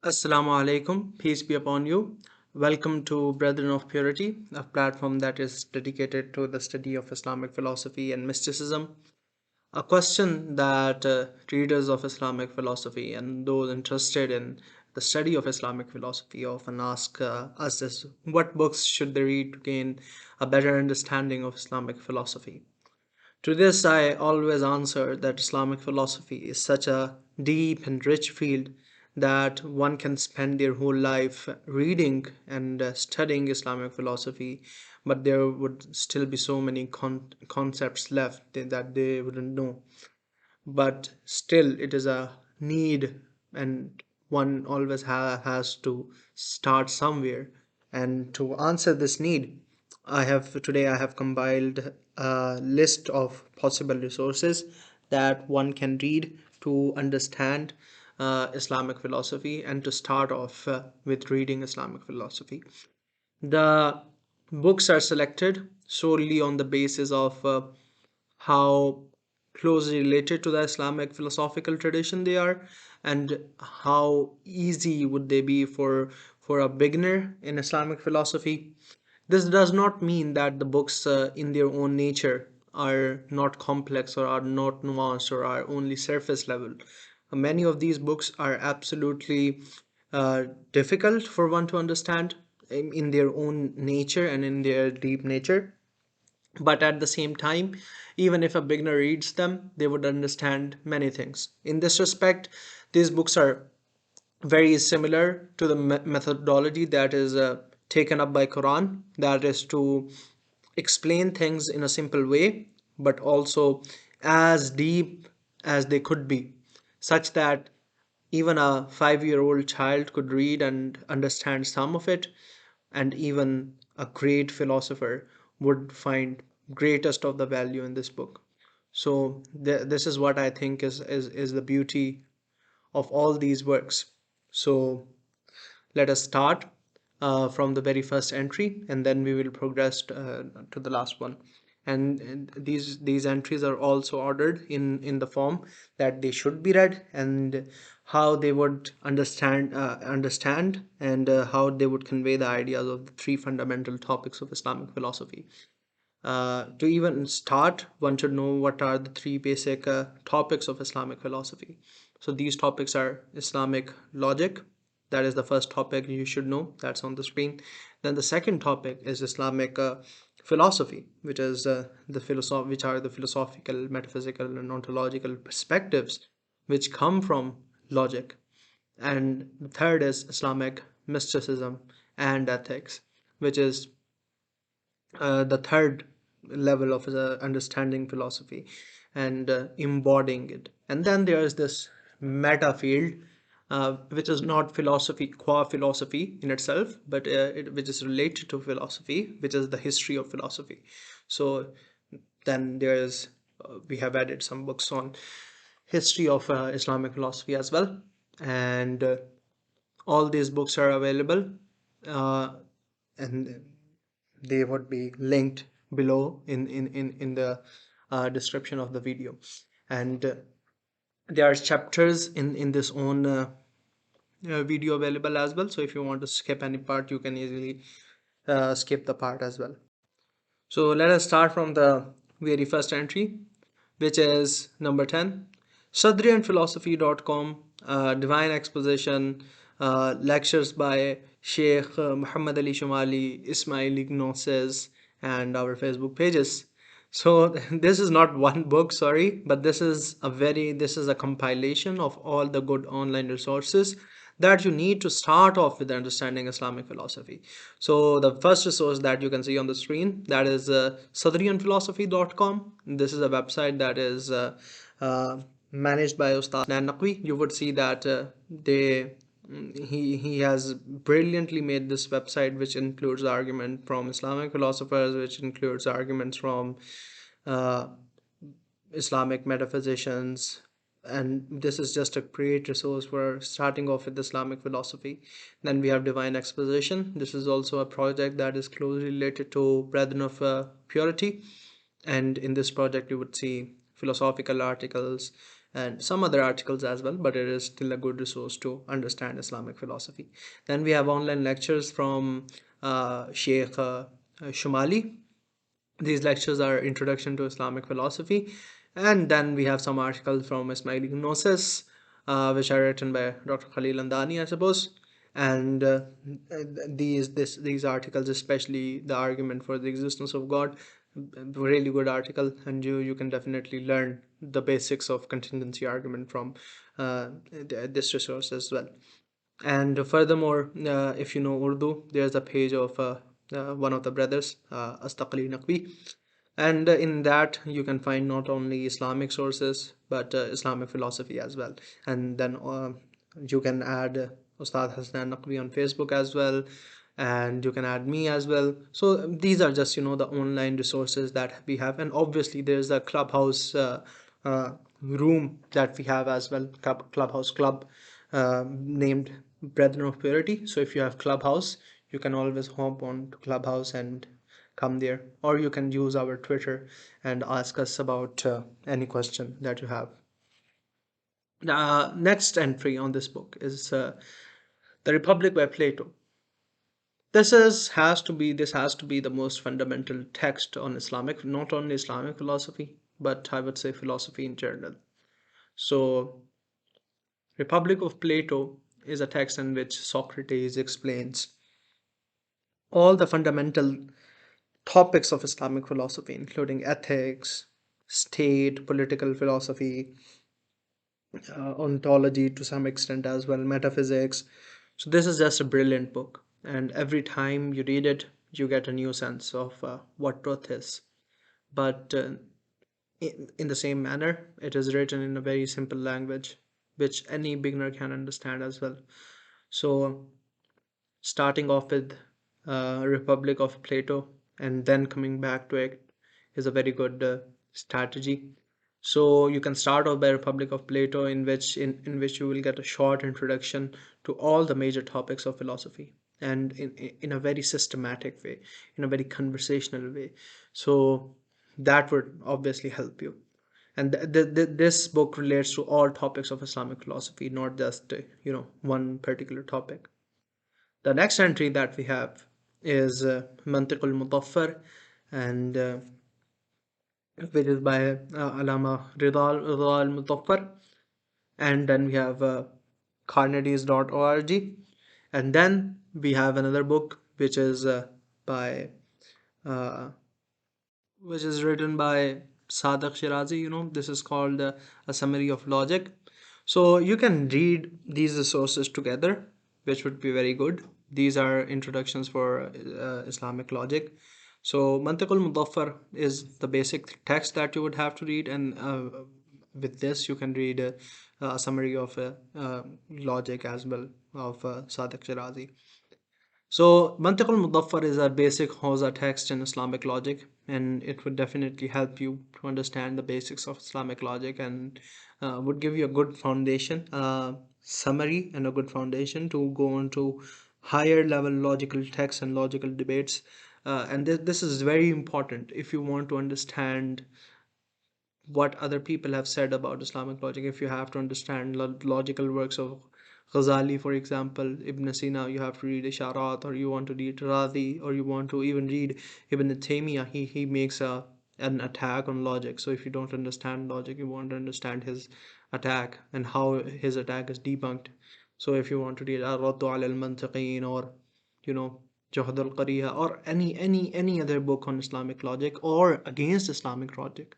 Assalamu alaikum, peace be upon you. Welcome to Brethren of Purity, a platform that is dedicated to the study of Islamic philosophy and mysticism. A question that readers of Islamic philosophy and those interested in the study of Islamic philosophy often ask us is what books should they read to gain a better understanding of Islamic philosophy? To this, I always answer that Islamic philosophy is such a deep and rich field that one can spend their whole life reading and studying Islamic philosophy, but there would still be so many concepts left that they wouldn't know. But still, it is a need, and one always has to start somewhere. And to answer this need, I have compiled a list of possible resources that one can read to understand Islamic philosophy and to start off with reading Islamic philosophy. The books are selected solely on the basis of how closely related to the Islamic philosophical tradition they are, and how easy would they be for a beginner in Islamic philosophy. This does not mean that the books in their own nature are not complex or are not nuanced or are only surface level. Many of these books are absolutely difficult for one to understand in their own nature and in their deep nature, but at the same time, even if a beginner reads them, they would understand many things. In this respect, these books are very similar to the methodology that is taken up by Quran, that is to explain things in a simple way, but also as deep as they could be, such that even a 5-year-old child could read and understand some of it, and even a great philosopher would find greatest of the value in this book. So this is what I think is the beauty of all these works. So let us start from the very first entry, and then we will progress to the last one. And these entries are also ordered in the form that they should be read, and how they would understand, and how they would convey the ideas of the three fundamental topics of Islamic philosophy. To even start, one should know what are the three basic topics of Islamic philosophy. So these topics are Islamic logic. That is the first topic you should know. That's on the screen. Then the second topic is Islamic philosophy, which is which are the philosophical, metaphysical, and ontological perspectives which come from logic. And the third is Islamic mysticism and ethics, which is the third level of understanding philosophy and embodying it. And then there is this meta field, which is not philosophy qua philosophy in itself, but which is related to philosophy, which is the history of philosophy. So then there is we have added some books on history of Islamic philosophy as well, and all these books are available, uh, and they would be linked below in the description of the video. And there are chapters in this own video available as well, so if you want to skip any part, you can easily skip the part as well. So let us start from the very first entry, which is number 10. Sadrianphilosophy.com, Divine Exposition, lectures by Sheikh Muhammad Ali Shamali, Ismail Ignoces, and our Facebook pages. So this is not one book, sorry, but this is a compilation of all the good online resources that you need to start off with understanding Islamic philosophy. So the first resource that you can see on the screen, that is sadrianphilosophy.com. This is a website that is managed by Ustad Adnan Naqvi. You would see that he has brilliantly made this website, which includes argument from Islamic philosophers, which includes arguments from uh, Islamic metaphysicians, and this is just a great resource for starting off with Islamic philosophy. Then we have Divine Exposition. This is also a project that is closely related to Brethren of Purity, and in this project you would see philosophical articles and some other articles as well, but it is still a good resource to understand Islamic philosophy. Then we have online lectures from Sheikh Shumali. These lectures are Introduction to Islamic Philosophy. And then we have some articles from Ismaili Gnosis, which are written by Dr. Khalil Andani, I suppose. And these articles, especially the argument for the existence of God, really good article, and you can definitely learn the basics of contingency argument from this resource as well. And furthermore, if you know Urdu, there's a page of one of the brothers, Astaqali Naqvi. And in that, you can find not only Islamic sources, but Islamic philosophy as well. And then you can add Ustad Hassan Naqvi on Facebook as well. And you can add me as well. So these are just, the online resources that we have. And obviously, there's a clubhouse room that we have as well, clubhouse club named Brethren of Purity. So if you have Clubhouse, you can always hop on to Clubhouse and come there, or you can use our Twitter and ask us about any question that you have. The next entry on this book is The Republic by Plato. This has to be the most fundamental text on Islamic, not only Islamic philosophy, but I would say philosophy in general. So Republic of Plato is a text in which Socrates explains all the fundamental topics of Islamic philosophy, including ethics, state, political philosophy, ontology to some extent as well, metaphysics. So, this is just a brilliant book, and every time you read it, you get a new sense of what truth is. But in the same manner, it is written in a very simple language, which any beginner can understand as well. So, starting off with Republic of Plato and then coming back to it is a very good strategy. So you can start off by Republic of Plato, in which you will get a short introduction to all the major topics of philosophy, and in a very systematic way, in a very conversational way. So that would obviously help you. And this book relates to all topics of Islamic philosophy, not just one particular topic. The next entry that we have is Mantiq al-Mutaffar, and which is by Alama Rida al-Mutaffar. And then we have Carneades.org. And then we have another book which is by uh, which is written by Sadaq Shirazi. This is called A Summary of Logic. So you can read these resources together, which would be very good. These are introductions for Islamic logic. So Mantiqul Mudaffar is the basic text that you would have to read, and with this you can read a summary of logic as well of Sadiq Shirazi. So, Mantiq al-Mudaffar is a basic Hausa text in Islamic logic, and it would definitely help you to understand the basics of Islamic logic, and would give you a good foundation, summary, and a good foundation to go into higher level logical texts and logical debates. And this is very important if you want to understand what other people have said about Islamic logic. If you have to understand logical works of Ghazali, for example, Ibn Sina, you have to read Isharat, or you want to read Razi, or you want to even read Ibn Taymiyyah. He makes an attack on logic. So if you don't understand logic, you want to understand his attack and how his attack is debunked. So if you want to read Ar-Raddu ala al-Mantiqin, or you know Juhd al-Qariha, or any other book on Islamic logic or against Islamic logic,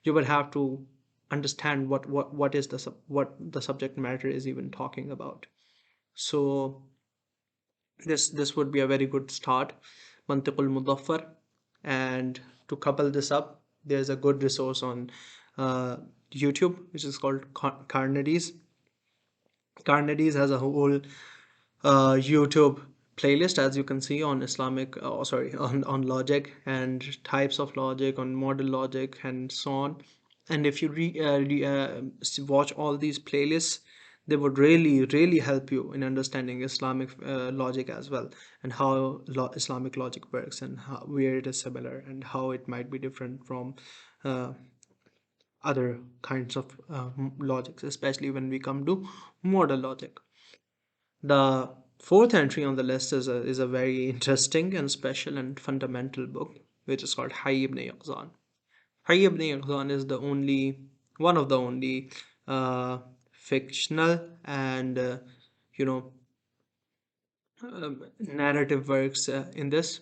you would have to understand what is what the subject matter is even talking about. So this would be a very good start, Mantiqul Mudaffar. And to couple this up, there's a good resource on uh, YouTube which is called Carneades. Carneades has a whole YouTube playlist, as you can see, on Islamic, sorry, on logic and types of logic, on model logic, and so on. And if you watch all these playlists, they would really help you in understanding Islamic logic as well, and how Islamic logic works, and where it is similar, and how it might be different from uh, other kinds of logics, especially when we come to modal logic. The fourth entry on the list is a very interesting and special and fundamental book, which is called Hayy ibn Yaqzan. Hayy ibn Yaqzan is the only one of the only fictional and you know narrative works in this.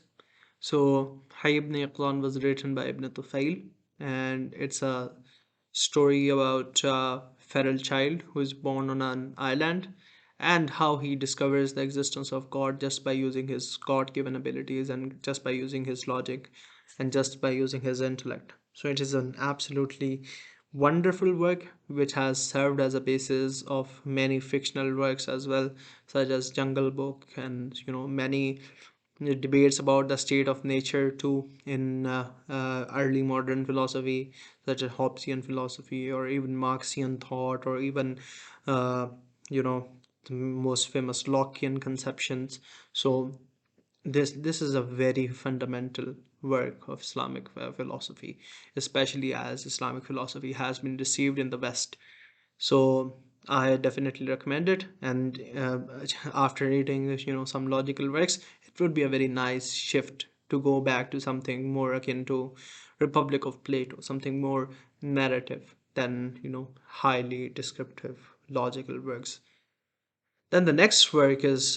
So, Hayy ibn Yaqzan was written by Ibn Tufail, and it's a story about a feral child who is born on an island and how he discovers the existence of God just by using his God-given abilities and just by using his logic and just by using his intellect. So, it is an absolutely wonderful work which has served as a basis of many fictional works as well, such as Jungle Book and many debates about the state of nature too in early modern philosophy, such as Hobbesian philosophy or even Marxian thought or even uh, you know the most famous Lockean conceptions. So this is a very fundamental work of Islamic philosophy, especially as Islamic philosophy has been received in the West. So I definitely recommend it. And after reading, some logical works, it would be a very nice shift to go back to something more akin to Republic of Plato, something more narrative than highly descriptive logical works. Then the next work is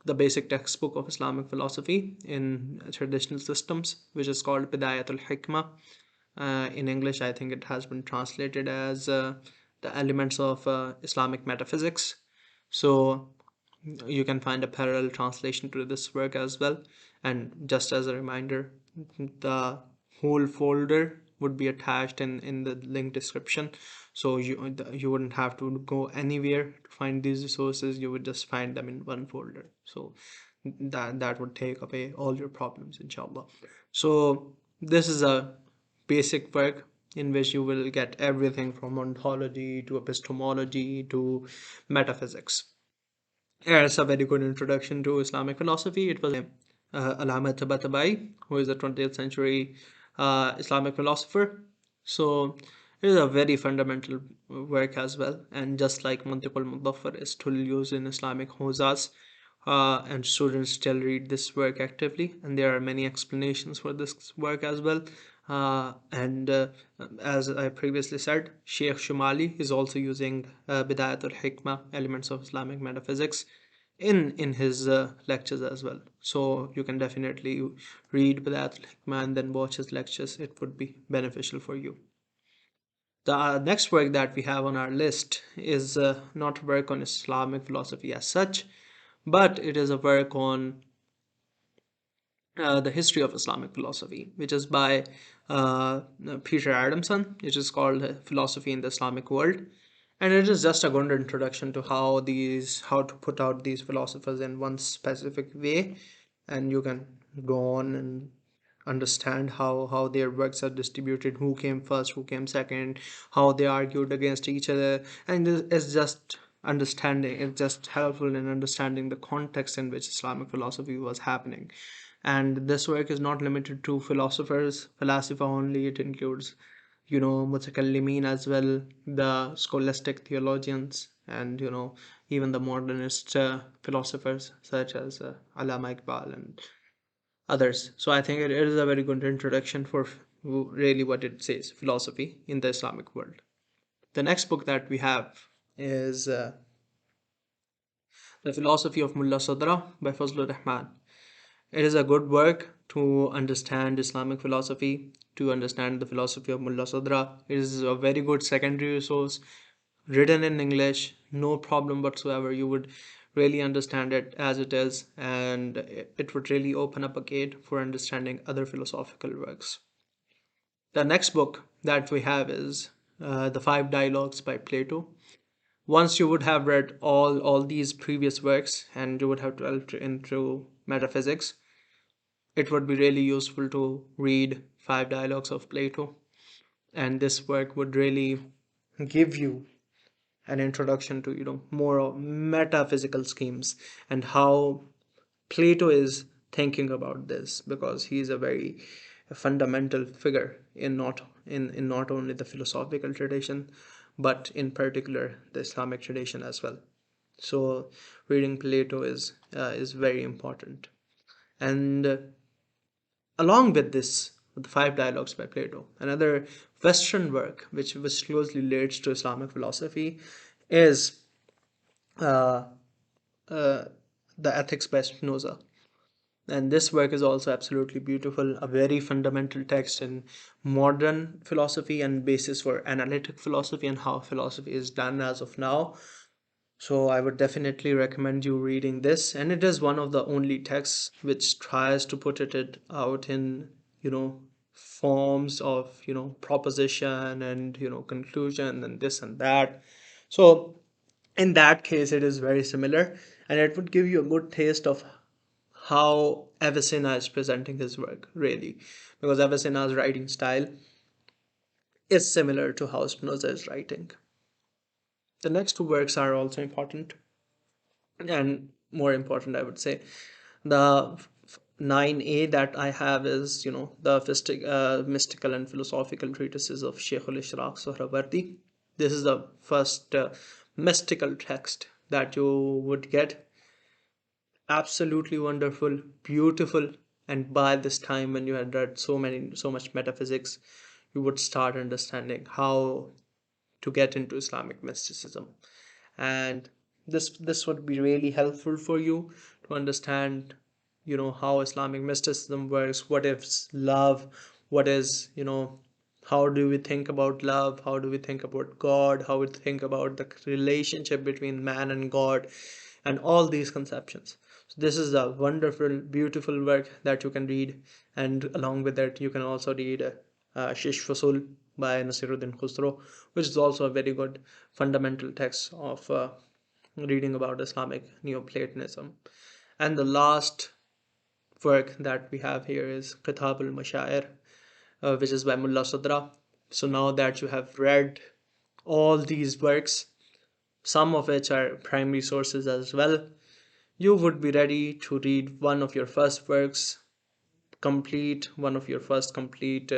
the basic textbook of Islamic philosophy in traditional systems, which is called Bidayatul Hikmah. In English, I think it has been translated as the elements of Islamic metaphysics. So you can find a parallel translation to this work as well. And just as a reminder, the whole folder would be attached in the link description. So you wouldn't have to go anywhere to find these resources. You would just find them in one folder. So that would take away all your problems, inshallah. So this is a basic work in which you will get everything from ontology to epistemology to metaphysics. Yeah, it's a very good introduction to Islamic philosophy. It was Allama Tabatabai, who is a 20th century Islamic philosopher. So it is a very fundamental work as well. And just like Mantiq al-Mudaffar is still used in Islamic hozas, and students still read this work actively, and there are many explanations for this work as well. And as I previously said, Sheikh Shumali is also using Bidayatul Hikmah, Elements of Islamic Metaphysics, in his lectures as well. So you can definitely read Bidayatul Hikmah and then watch his lectures. It would be beneficial for you. The next work that we have on our list is not work on Islamic philosophy as such, but it is a work on the history of Islamic philosophy, which is by Peter Adamson. It is called Philosophy in the Islamic World, and it is just a good introduction to how to put out these philosophers in one specific way, and you can go on and understand how their works are distributed, who came first, who came second, how they argued against each other, and it's just understanding. It's just helpful in understanding the context in which Islamic philosophy was happening. And this work is not limited to philosophers, falasifa only. It includes mutakallimin as well, the scholastic theologians, and even the modernist philosophers such as Allama Iqbal and others. So I think it is a very good introduction for really what it says, philosophy in the Islamic world. The next book that we have is The Philosophy of Mullah Sadra by Fazlur Rahman. It is a good work to understand Islamic philosophy, to understand the philosophy of Mullah Sadra. It is a very good secondary resource, written in English, no problem whatsoever. You would really understand it as it is, and it would really open up a gate for understanding other philosophical works. The next book that we have is The Five Dialogues by Plato. Once you would have read all these previous works and you would have delved into metaphysics, it would be really useful to read Five Dialogues of Plato, and this work would really give you an introduction to more of metaphysical schemes and how Plato is thinking about this, because he is a very fundamental figure in in not only the philosophical tradition, but in particular the Islamic tradition as well. So reading Plato is very important. And along with this, with the five dialogues by Plato, another Western work which closely relates to Islamic philosophy is uh, uh, the Ethics by Spinoza. And this work is also absolutely beautiful, a very fundamental text in modern philosophy and basis for analytic philosophy and how philosophy is done as of now. So I would definitely recommend you reading this. And it is one of the only texts which tries to put it out in, forms of, proposition and, conclusion and this and that. So in that case, it is very similar, and it would give you a good taste of how Avicenna is presenting his work, really, because Avicenna's writing style is similar to how Spinoza is writing. The next two works are also important, and more important, I would say. The 9a that I have is, the mystical and philosophical treatises of Sheikh al-Ishraq Sohrawardi. This is the first mystical text that you would get. Absolutely wonderful, beautiful, and by this time when you had read so much metaphysics, you would start understanding how to get into Islamic mysticism. And this would be really helpful for you to understand, how Islamic mysticism works, what is love, what is, how do we think about love, how do we think about God, how we think about the relationship between man and God, and all these conceptions. So this is a wonderful, beautiful work that you can read, and along with that, you can also read Shish Fasul by Nasiruddin Khusro, which is also a very good fundamental text of reading about Islamic Neoplatonism. And the last work that we have here is Kitab al-Mashair, which is by Mullah Sadra. So now that you have read all these works, some of which are primary sources as well, you would be ready to read one of your first works, complete one of your first complete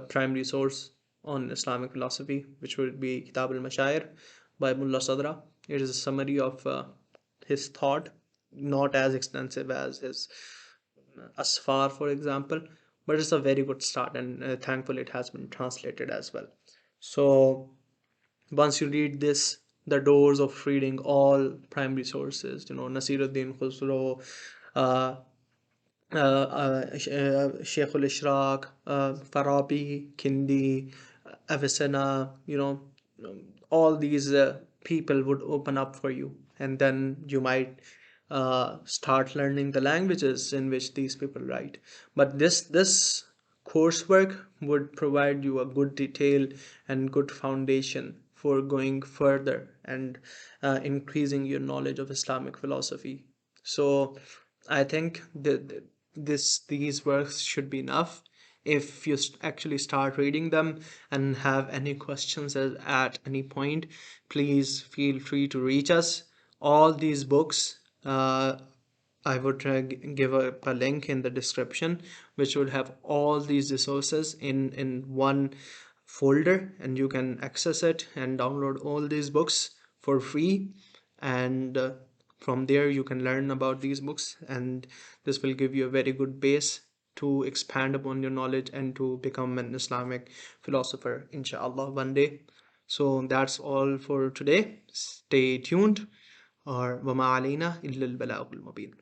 primary source on Islamic philosophy, which would be Kitab al-Mashair by Mullah Sadra. It is a summary of his thought, not as extensive as his Asfar, for example, but it's a very good start, and thankfully it has been translated as well. So once you read this, the doors of reading all primary sources, Nasiruddin Khusro, uh, Sheikh al-Ishraq, Farabi, Kindi, Avicenna, all these people would open up for you, and then you might start learning the languages in which these people write. But this coursework would provide you a good detail and good foundation for going further and increasing your knowledge of Islamic philosophy. So I think that these works should be enough. If you actually start reading them and have any questions at any point, please feel free to reach us. All these books, I would give a link in the description, which would have all these resources in one folder, and you can access it and download all these books for free. And from there you can learn about these books, and this will give you a very good base to expand upon your knowledge and to become an Islamic philosopher, inshallah, one day. So that's all for today. Stay tuned. Or وما علينا إلا البلاغ المبين.